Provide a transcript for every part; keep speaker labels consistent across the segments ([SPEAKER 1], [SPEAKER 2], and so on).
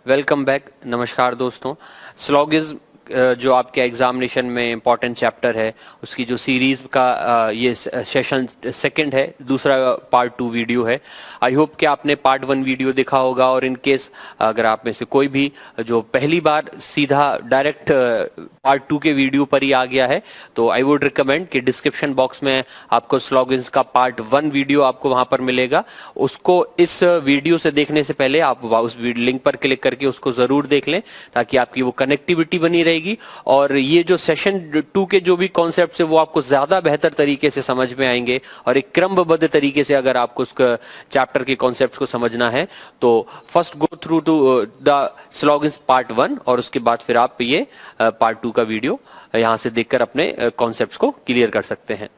[SPEAKER 1] Welcome back. नमस्कार दोस्तों। Syllogism जो आपके एग्जामिनेशन में इम्पॉर्टेंट चैप्टर है उसकी जो सीरीज का ये सेशन सेकंड है, दूसरा पार्ट 2 वीडियो है। आई होप कि आपने पार्ट 1 वीडियो देखा होगा, और इन केस अगर आप में से कोई भी जो पहली बार सीधा डायरेक्ट पार्ट 2 के वीडियो पर ही आ गया है तो आई वुड रिकमेंड कि डिस्क्रिप्शन बॉक्स में आपको स्लॉगिन्स का पार्ट 1 वीडियो आपको वहां पर मिलेगा। उसको इस वीडियो से देखने से पहले आप उस लिंक पर क्लिक करके उसको जरूर देख लें ताकि आपकी वो कनेक्टिविटी बनी रहेगी और ये जो सेशन 2 के जो भी कॉन्सेप्ट्स है वो आपको ज्यादा बेहतर तरीके से समझ में आएंगे। और एक क्रमबद्ध तरीके से अगर आपको उस चैप्टर के कॉन्सेप्ट्स को समझना है तो first go through to the syllogisms part 1 और उसके बाद फिर आप ये पार्ट 2 का वीडियो यहां से देखकर अपने कॉन्सेप्ट्स को क्लियर कर सकते हैं।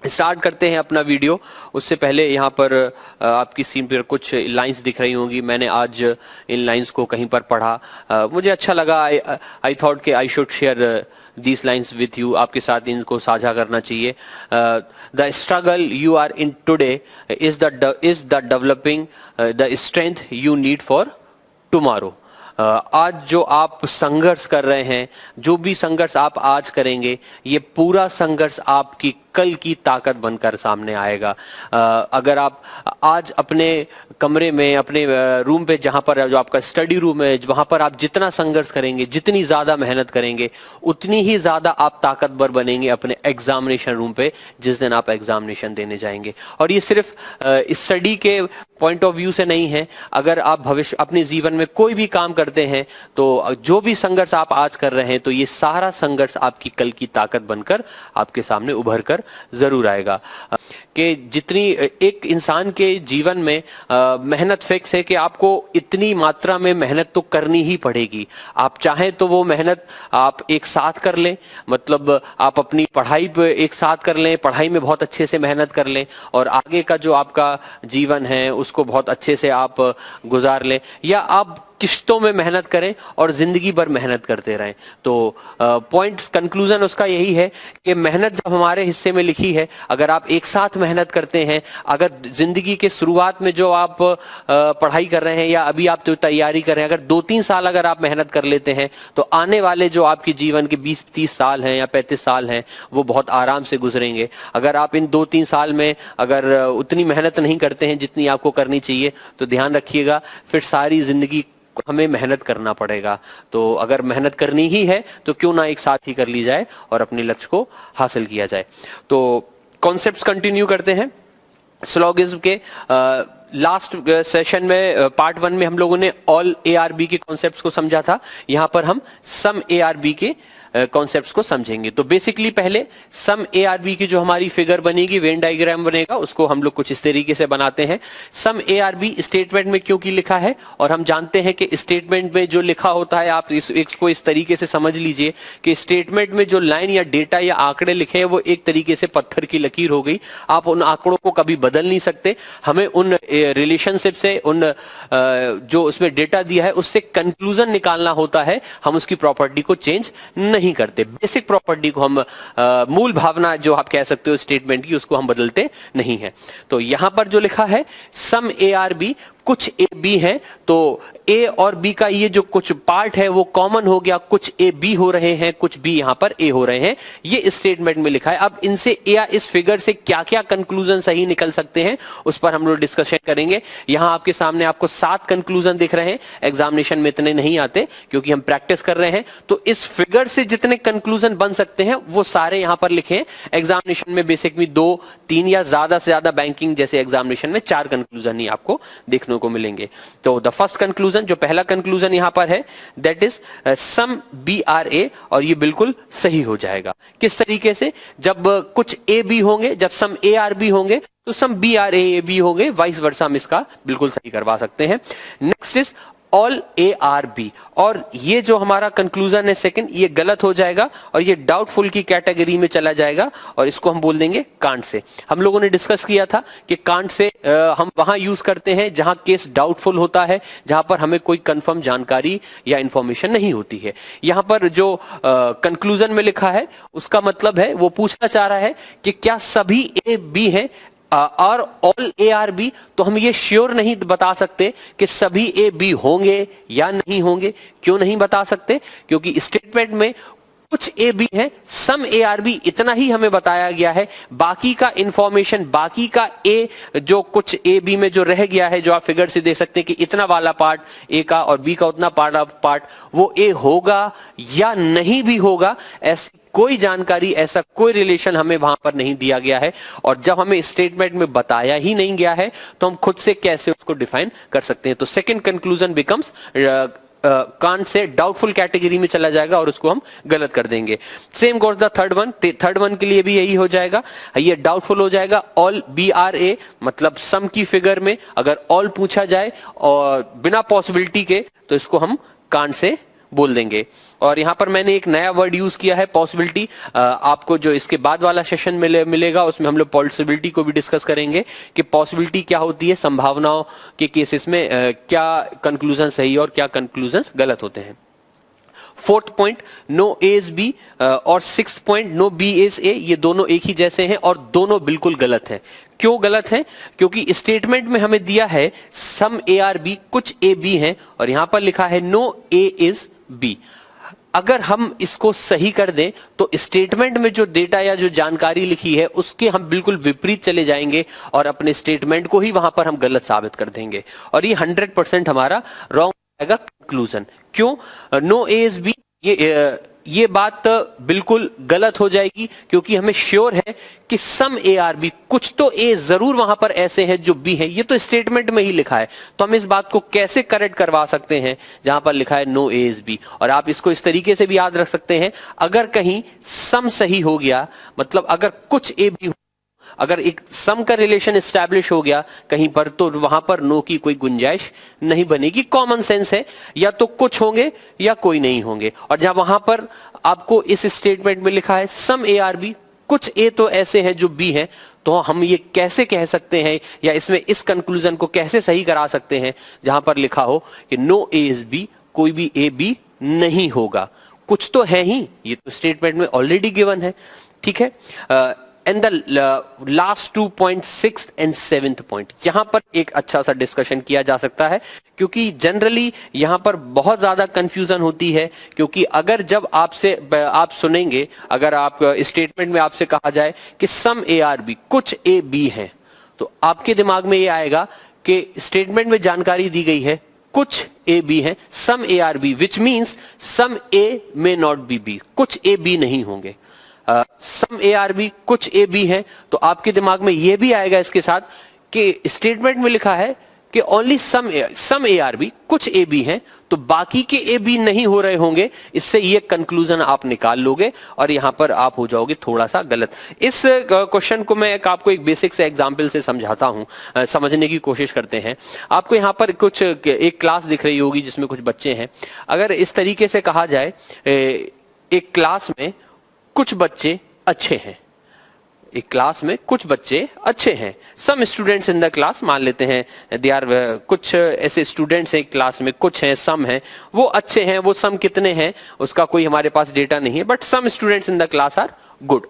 [SPEAKER 1] स्टार्ट करते हैं अपना वीडियो। उससे पहले यहाँ पर आपकी स्क्रीन पर कुछ लाइंस दिख रही होंगी। मैंने आज इन लाइंस को कहीं पर पढ़ा, मुझे अच्छा लगा। आई थॉट कि I should share these lines with you, आपके साथ इनको साझा करना चाहिए। The struggle you are in today is the developing the strength you need for tomorrow. आज जो आप संघर्ष कर रहे हैं, जो भी संघर्ष आप आज करेंगे, ये पूरा संघर्ष आपकी कल की ताकत बनकर सामने आएगा। अगर आप आज अपने कमरे में, अपने रूम पे, जहां पर जो आपका स्टडी रूम है, वहां पर आप जितना संघर्ष करेंगे, जितनी ज्यादा मेहनत करेंगे, उतनी ही ज्यादा आप ताकतवर बनेंगे अपने एग्जामिनेशन रूम पे जिस दिन आप एग्जामिनेशन देने जाएंगे। और ये सिर्फ स्टडी के पॉइंट ऑफ व्यू से नहीं है। अगर आप भविष्य अपने जीवन में कोई भी काम करते हैं तो जो भी संघर्ष आप आज कर रहे हैं तो ये सारा संघर्ष आपकी कल की ताकत बनकर आपके सामने उभर कर जरूर आएगा। कि जितनी एक इंसान के जीवन में मेहनत फिक्स है कि आपको इतनी मात्रा में मेहनत तो करनी ही पड़ेगी। आप चाहें तो वो मेहनत आप एक साथ कर लें, मतलब आप अपनी पढ़ाई पे एक साथ कर लें, पढ़ाई में बहुत अच्छे से मेहनत कर लें और आगे का जो आपका जीवन है उसको बहुत अच्छे से आप गुजार लें, या आप किश्तों में मेहनत करें और जिंदगी भर मेहनत करते रहें। तो पॉइंट कंक्लूजन उसका यही है कि मेहनत जब हमारे हिस्से में लिखी है, अगर आप एक साथ मेहनत करते हैं, अगर जिंदगी के शुरुआत में जो आप पढ़ाई कर रहे हैं या अभी आप तो तैयारी कर रहे हैं, अगर 2-3 साल अगर आप मेहनत कर लेते हैं तो आने वाले जो आपके जीवन के 20-30 साल हैं या 35 साल हैं वो बहुत आराम से गुजरेंगे। अगर आप इन 2-3 साल में अगर उतनी मेहनत नहीं करते हैं जितनी आपको करनी चाहिए तो ध्यान रखिएगा फिर सारी जिंदगी हमें मेहनत करना पड़ेगा। तो अगर मेहनत करनी ही है तो क्यों ना एक साथ ही कर ली जाए और अपने लक्ष्य को हासिल किया जाए। तो कॉन्सेप्ट्स कंटिन्यू करते हैं। स्लॉगिज्म के लास्ट सेशन में पार्ट 1 में हम लोगों ने ऑल ARB के कॉन्सेप्ट्स को समझा था। यहां पर हम सम ARB के कॉन्सेप्ट्स को समझेंगे। तो बेसिकली पहले सम ARB की जो हमारी फिगर बनेगी, वेन डायग्राम बनेगा, उसको हम लोग कुछ इस तरीके से बनाते हैं। सम ARB स्टेटमेंट में क्योंकि लिखा है, और हम जानते हैं कि स्टेटमेंट में जो लिखा होता है, आप इसको इस तरीके से समझ लीजिए कि स्टेटमेंट में जो लाइन या डेटा या आंकड़े लिखे हैं वो एक तरीके से पत्थर की लकीर हो गई। आप उन आंकड़ों को कभी बदल नहीं सकते। हमें उन रिलेशनशिप से, उन जो उसमें डेटा दिया है उससे कंक्लूजन निकालना होता है। हम उसकी प्रॉपर्टी को चेंज नहीं करते। बेसिक प्रॉपर्टी को हम मूल भावना जो आप कह सकते हो स्टेटमेंट की, उसको हम बदलते नहीं है। तो यहां पर जो लिखा है सम ARB, कुछ ए बी है तो ए और बी का ये जो कुछ पार्ट है वो कॉमन हो गया, कुछ ए बी हो रहे हैं, कुछ बी यहां पर ए हो रहे हैं, ये स्टेटमेंट में लिखा है। अब इनसे या इस फिगर से क्या क्या कंक्लूजन सही निकल सकते हैं उस पर हम लोग डिस्कशन करेंगे। यहां आपके सामने आपको 7 कंक्लूजन दिख रहे हैं। एग्जामिनेशन में इतने नहीं आते क्योंकि हम प्रैक्टिस कर रहे हैं। तो इस फिगर से जितने कंक्लूजन बन सकते हैं वो सारे यहां पर लिखे हैं। एग्जामिनेशन में बेसिक में 2-3 या ज्यादा से ज्यादा बैंकिंग जैसे एग्जामिनेशन में 4 कंक्लूजन ही आपको देखने को मिलेंगे। तो द फर्स्ट कंक्लूजन, जो पहला कंक्लूजन यहां पर है, दैट इज सम BRA, और ये बिल्कुल सही हो जाएगा। किस तरीके से? जब कुछ ए बी होंगे, जब सम ARB होंगे तो सम BRA होंगे, वाइस वर्सा हम इसका बिल्कुल सही करवा सकते हैं। नेक्स्ट इज ऑल ARB, और ये जो हमारा कंक्लूजन है सेकंड, ये गलत हो जाएगा और ये डाउटफुल की कैटेगरी में चला जाएगा और इसको हम बोल देंगे कांट से। हम लोगों ने डिस्कस किया था कि कांट से हम वहां यूज करते हैं जहां केस डाउटफुल होता है, जहां पर हमें कोई कंफर्म जानकारी या इंफॉर्मेशन नहीं होती है। यहां पर जो कंक्लूजन में लिखा है उसका मतलब है, वो पूछना चाह रहा है कि क्या सभी A B हैं और ऑल ए आर बी, तो हम ये श्योर नहीं बता सकते कि सभी ए बी होंगे या नहीं होंगे। क्यों नहीं बता सकते? क्योंकि स्टेटमेंट में कुछ ए बी है, सम ए आर बी, इतना ही हमें बताया गया है। बाकी का इंफॉर्मेशन, बाकी का ए, जो कुछ ए बी में जो रह गया है, जो आप फिगर से देख सकते हैं कि इतना वाला पार्ट ए का और बी का उतना पार्ट वो ए होगा या नहीं भी होगा, ऐसी कोई जानकारी, ऐसा कोई रिलेशन हमें वहां पर नहीं दिया गया है। और जब हमें स्टेटमेंट में बताया ही नहीं गया है तो हम खुद से कैसे उसको डिफाइन कर सकते हैं? तो second conclusion becomes can't say doubtful category में चला जाएगा और उसको हम गलत कर देंगे। Same goes the third one के लिए भी यही हो जाएगा, ये डाउटफुल हो जाएगा। ऑल बी आर ए, मतलब सम की फिगर में अगर ऑल पूछा जाए और बिना पॉसिबिलिटी के, तो इसको हम कांट से बोल देंगे। और यहां पर मैंने एक नया वर्ड यूज किया है, पॉसिबिलिटी। आपको जो इसके बाद वाला सेशन मिलेगा उसमें हम लोग पॉसिबिलिटी को भी डिस्कस करेंगे कि पॉसिबिलिटी क्या होती है, संभावनाओं के केसेस में क्या कंक्लूजन सही और क्या कंक्लूजन गलत होते हैं। Fourth point, no A is B, और sixth point, no B is A, ये दोनों एक ही जैसे हैं और दोनों बिल्कुल गलत हैं। क्यों गलत है? क्योंकि स्टेटमेंट में हमें दिया है सम ए आर बी, कुछ ए बी हैं, और यहां पर लिखा है नो ए इज बी। अगर हम इसको सही कर दें तो स्टेटमेंट में जो डेटा या जो जानकारी लिखी है उसके हम बिल्कुल विपरीत चले जाएंगे और अपने स्टेटमेंट को ही वहां पर हम गलत साबित कर देंगे, और ये 100% हमारा रॉन्ग आएगा कंक्लूजन। क्यों? नो ए इज बी, ये बात बिल्कुल गलत हो जाएगी, क्योंकि हमें श्योर है कि सम ए आर बी, कुछ तो ए जरूर वहां पर ऐसे हैं जो बी है, ये तो स्टेटमेंट में ही लिखा है। तो हम इस बात को कैसे करेक्ट करवा सकते हैं जहां पर लिखा है नो ए इज बी? और आप इसको इस तरीके से भी याद रख सकते हैं, अगर कहीं सम सही हो गया, मतलब अगर कुछ ए बी, अगर एक सम का रिलेशन एस्टैब्लिश हो गया कहीं पर, तो वहां पर नो की कोई गुंजाइश नहीं बनेगी। कॉमन सेंस है, या तो कुछ होंगे या कोई नहीं होंगे। और जहां वहां पर आपको इस स्टेटमेंट में लिखा है सम ए आर बी, कुछ ए तो ऐसे हैं जो बी हैं, तो हम ये कैसे कह सकते हैं या इसमें इस कंक्लूजन को कैसे सही करा सकते हैं जहां पर लिखा हो कि नो ए इज बी, कोई भी ए बी नहीं होगा, कुछ तो है ही, ये तो स्टेटमेंट में ऑलरेडी गिवन है। ठीक है। And the last 2 point, 6th and 7th point, यहां पर एक अच्छा सा डिस्कशन किया जा सकता है, क्योंकि जनरली यहां पर बहुत ज्यादा कंफ्यूजन होती है। क्योंकि अगर जब आप सुनेंगे, अगर आप स्टेटमेंट में आपसे कहा जाए कि सम ए आर बी, कुछ ए बी है, तो आपके दिमाग में ये आएगा कि स्टेटमेंट में जानकारी दी गई है कुछ ए बी है, some A are B, which means some A may not be B, कुछ ए बी नहीं होंगे। सम ए आर बी, कुछ ए बी है, तो आपके दिमाग में यह भी आएगा इसके साथ कि स्टेटमेंट में लिखा है कि only some A are B, कुछ ए बी हैं, तो बाकी के ए बी नहीं हो रहे होंगे। इससे ये कंक्लूजन आप निकाल लोगे और यहां पर आप हो जाओगे थोड़ा सा गलत। इस क्वेश्चन को मैं आपको एक बेसिक से एग्जांपल से समझाता हूं, समझने की कोशिश करते हैं। आपको यहां पर कुछ एक क्लास दिख रही होगी जिसमें कुछ बच्चे हैं। अगर इस तरीके से कहा जाए, एक क्लास में कुछ बच्चे अच्छे हैं, एक क्लास में कुछ बच्चे अच्छे हैं, some students in the class, मान लेते हैं दे आर, कुछ ऐसे स्टूडेंट्स हैं क्लास में, कुछ हैं, सम हैं, वो अच्छे हैं। वो सम कितने हैं उसका कोई हमारे पास डेटा नहीं है, but some students in the class are good.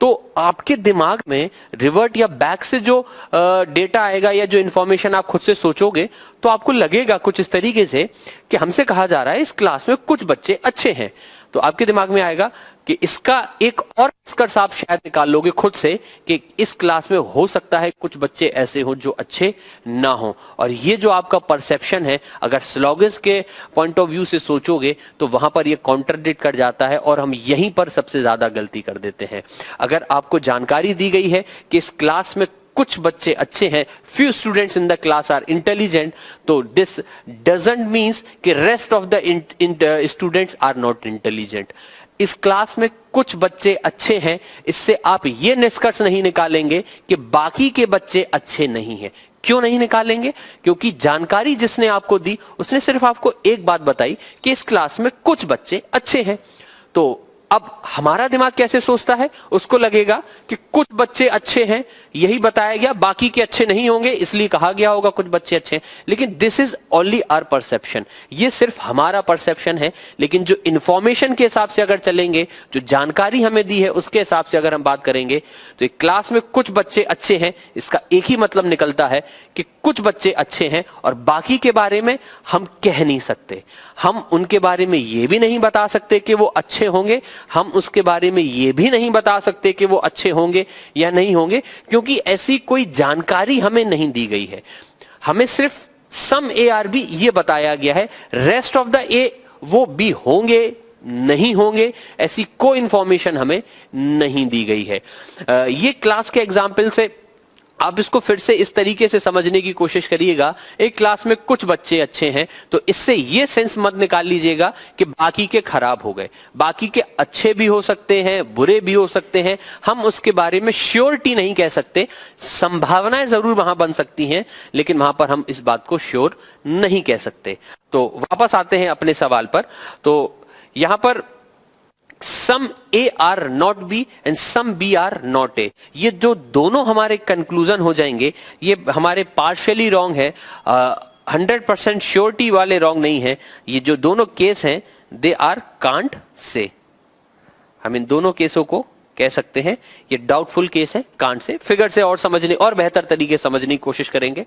[SPEAKER 1] तो आपके दिमाग में रिवर्ट या बैक से जो डेटा आएगा या जो इंफॉर्मेशन आप खुद से सोचोगे, तो आपको लगेगा कुछ इस तरीके से कि हमसे कहा जा रहा है इस क्लास में कुछ बच्चे अच्छे हैं। तो आपके दिमाग में आएगा कि इसका एक और निष्कर्ष आप शायद निकाल लोगे खुद से कि इस क्लास में हो सकता है कुछ बच्चे ऐसे हो जो अच्छे ना हो। और ये जो आपका परसेप्शन है, अगर स्लॉगिस के पॉइंट ऑफ व्यू से सोचोगे तो वहां पर ये कॉन्ट्रडिक्ट कर जाता है और हम यहीं पर सबसे ज्यादा गलती कर देते हैं। अगर आपको जानकारी दी गई है कि इस क्लास में कुछ बच्चे अच्छे हैं, few students in the class are intelligent, तो this doesn't means कि rest of the students are not intelligent। इस क्लास में कुछ बच्चे अच्छे हैं, इससे आप ये निष्कर्ष नहीं निकालेंगे कि बाकी के बच्चे अच्छे नहीं हैं। क्यों नहीं निकालेंगे? क्योंकि जानकारी जिसने आपको दी उसने सिर्फ आपको एक बात बताई कि इस क्लास में कुछ बच्चे अच्छे हैं। तो अब हमारा दिमाग कैसे सोचता है, उसको लगेगा कि कुछ बच्चे अच्छे हैं, यही बताया गया, बाकी के अच्छे नहीं होंगे, इसलिए कहा गया होगा कुछ बच्चे अच्छे हैं। लेकिन this is only our perception, ये सिर्फ हमारा परसेप्शन है। लेकिन जो इंफॉर्मेशन के हिसाब से अगर चलेंगे, जो जानकारी हमें दी है उसके हिसाब से अगर हम बात करेंगे, तो एक क्लास में कुछ बच्चे अच्छे हैं, इसका एक ही मतलब निकलता है कि कुछ बच्चे अच्छे हैं और बाकी के बारे में हम कह नहीं सकते। हम उनके बारे में यह भी नहीं बता सकते कि वो अच्छे होंगे, हम उसके बारे में यह भी नहीं बता सकते कि वो अच्छे होंगे या नहीं होंगे, क्योंकि ऐसी कोई जानकारी हमें नहीं दी गई है। हमें सिर्फ सम ए आर बी ये बताया गया है, रेस्ट ऑफ द ए वो बी होंगे नहीं होंगे, ऐसी कोई इंफॉर्मेशन हमें नहीं दी गई है। ये क्लास के एग्जाम्पल से आप इसको फिर से इस तरीके से समझने की कोशिश करिएगा, एक क्लास में कुछ बच्चे अच्छे हैं, तो इससे ये सेंस मत निकाल लीजिएगा कि बाकी के खराब हो गए। बाकी के अच्छे भी हो सकते हैं, बुरे भी हो सकते हैं, हम उसके बारे में श्योरिटी नहीं कह सकते। संभावनाएं जरूर वहां बन सकती हैं, लेकिन वहां पर हम इस बात को श्योर नहीं कह सकते। तो वापस आते हैं अपने सवाल पर। तो यहां पर some A are not B and some B are not A, ये जो दोनों हमारे कंक्लूजन हो जाएंगे, ये हमारे पार्शियली रॉन्ग है, 100% श्योरिटी वाले रॉन्ग नहीं है। ये जो दोनों केस हैं, दे आर कांट से, हम इन दोनों केसों को कह सकते हैं ये डाउटफुल केस है, कांट से। फिगर से और समझने और बेहतर तरीके से समझने की कोशिश करेंगे।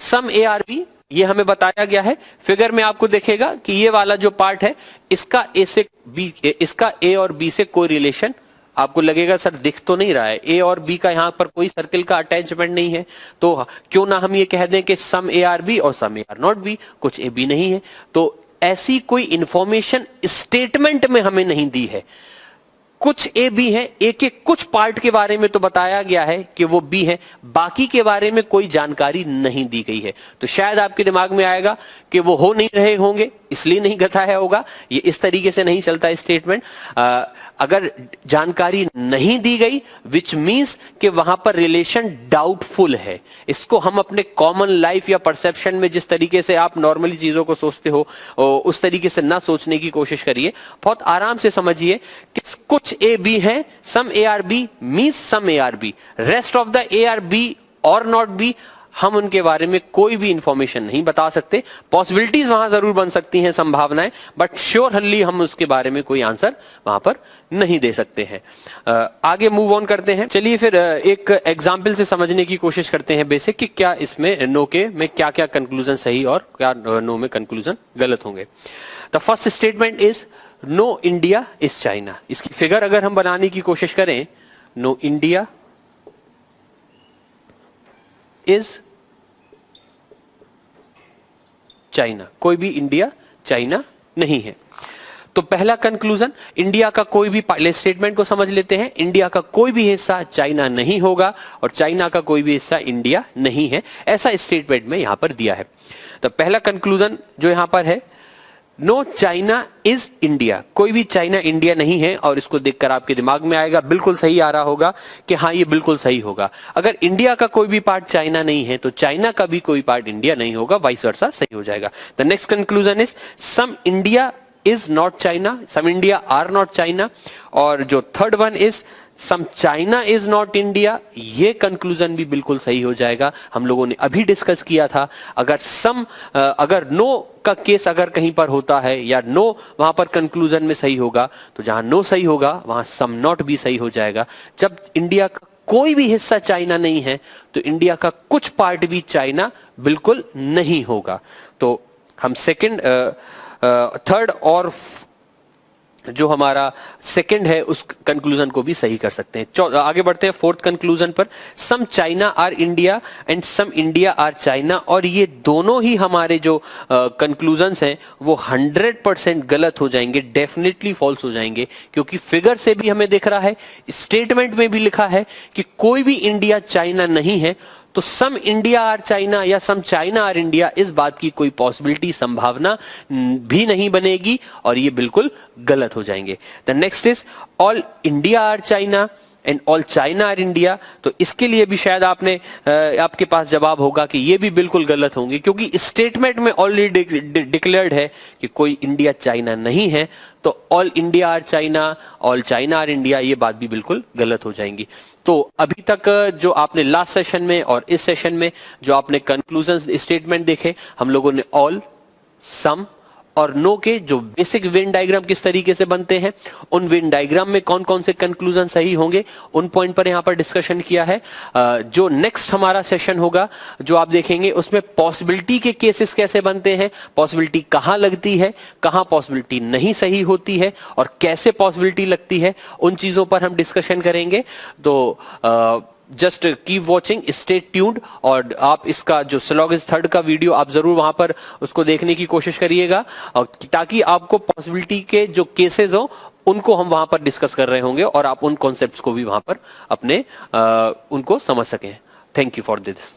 [SPEAKER 1] सम ए आर बी ये हमें बताया गया है, फिगर में आपको दिखेगा कि ये वाला जो पार्ट है, इसका ए से बी, इसका ए और बी से कोई रिलेशन आपको लगेगा सर दिख तो नहीं रहा है, ए और बी का यहां पर कोई सर्किल का अटैचमेंट नहीं है, तो क्यों ना हम ये कह दें कि सम ए आर बी और सम ए आर नॉट बी, कुछ ए बी नहीं है। तो ऐसी कोई इंफॉर्मेशन स्टेटमेंट में हमें नहीं दी है। कुछ ए बी है, ए के कुछ पार्ट के बारे में तो बताया गया है कि वो बी है, बाकी के बारे में कोई जानकारी नहीं दी गई है। तो शायद आपके दिमाग में आएगा कि वो हो नहीं रहे होंगे इसलिए नहीं बताया होगा, ये इस तरीके से नहीं चलता स्टेटमेंट। अगर जानकारी नहीं दी गई विच मींस कि वहां पर रिलेशन डाउटफुल है। इसको हम अपने कॉमन लाइफ या परसेप्शन में जिस तरीके से आप नॉर्मली चीजों को सोचते हो उस तरीके से ना सोचने की कोशिश करिए, बहुत आराम से समझिए कि कुछ ए बी है, some A are B means some A are B, rest of the A are B और नॉट बी, हम उनके बारे में कोई भी इंफॉर्मेशन नहीं बता सकते। पॉसिबिलिटीज वहां जरूर बन सकती हैं, संभावनाएं, बट श्योरली हम उसके बारे में कोई आंसर वहां पर नहीं दे सकते हैं। आगे मूव ऑन करते हैं। चलिए फिर एक एग्जाम्पल से समझने की कोशिश करते हैं बेसिक कि क्या इसमें नो के में क्या क्या कंक्लूजन सही और क्या नो में कंक्लूजन गलत होंगे। The first statement is no India is China. इसकी फिगर अगर हम बनाने की कोशिश करें, नो इंडिया इज चाइना, कोई भी इंडिया चाइना नहीं है। तो पहला कंक्लूजन, इंडिया का कोई भी, पहले स्टेटमेंट को समझ लेते हैं, इंडिया का कोई भी हिस्सा चाइना नहीं होगा और चाइना का कोई भी हिस्सा इंडिया नहीं है, ऐसा स्टेटमेंट में यहां पर दिया है। तो पहला कंक्लूजन जो यहां पर है, नो चाइना इज इंडिया, कोई भी चाइना इंडिया नहीं है। और इसको देखकर आपके दिमाग में आएगा, बिल्कुल सही आ रहा होगा कि हाँ ये बिल्कुल सही होगा। अगर इंडिया का कोई भी पार्ट चाइना नहीं है तो चाइना का भी कोई पार्ट इंडिया नहीं होगा, वाइस वर्सा सही हो जाएगा। The next conclusion is some India is not China, some India are not China. और जो third one is some China is not India, ये कंक्लूजन भी बिल्कुल सही हो जाएगा। हम लोगों ने अभी डिस्कस किया था, अगर नो का केस अगर कहीं पर होता है या नो वहां पर कंक्लूजन में सही होगा, तो जहां नो सही होगा वहां सम नॉट भी सही हो जाएगा। जब इंडिया का कोई भी हिस्सा चाइना नहीं है तो इंडिया का कुछ पार्ट भी चाइना बिल्कुल नहीं होगा। तो हम सेकंड, थर्ड और जो हमारा सेकंड है उस कंक्लूजन को भी सही कर सकते हैं। आगे बढ़ते हैं फोर्थ कंक्लूजन पर, some China are India and some India are China. और ये दोनों ही हमारे जो कंक्लूजन्स हैं वो 100% गलत हो जाएंगे, डेफिनेटली फॉल्स हो जाएंगे, क्योंकि फिगर से भी हमें दिख रहा है, स्टेटमेंट में भी लिखा है कि कोई भी इंडिया चाइना नहीं है। तो सम इंडिया आर चाइना या सम चाइना आर इंडिया, इस बात की कोई पॉसिबिलिटी, संभावना भी नहीं बनेगी और ये बिल्कुल गलत हो जाएंगे। The next is all India are China and all China are India, तो इसके लिए भी शायद आपके पास जवाब होगा कि ये भी बिल्कुल गलत होंगे, क्योंकि स्टेटमेंट में ऑलरेडी डिक्लेयर्ड है कि कोई इंडिया चाइना नहीं है, तो all India are China, all China are India, ये बात भी बिल्कुल गलत हो जाएंगी। तो अभी तक जो आपने लास्ट सेशन में और इस सेशन में जो आपने कंक्लूजन स्टेटमेंट देखे, हम लोगों ने ऑल, सम और नो के जो बेसिक वेन डायग्राम किस तरीके से बनते हैं, उन वेन डायग्राम में कौन कौन से कंक्लूजन सही होंगे, उन पॉइंट पर यहां पर डिस्कशन किया है। जो नेक्स्ट हमारा सेशन होगा जो आप देखेंगे, उसमें पॉसिबिलिटी के केसेस कैसे बनते हैं, पॉसिबिलिटी कहां लगती है, कहां पॉसिबिलिटी नहीं सही होती है और कैसे पॉसिबिलिटी लगती है, उन चीजों पर हम डिस्कशन करेंगे। तो just keep watching, stay tuned, और आप इसका जो सिलॉगिस थर्ड का वीडियो आप जरूर वहां पर उसको देखने की कोशिश करिएगा, ताकि आपको पॉसिबिलिटी के जो केसेस हो उनको हम वहां पर डिस्कस कर रहे होंगे और आप उन कॉन्सेप्ट्स को भी वहां पर अपने उनको समझ सकें। Thank you for this.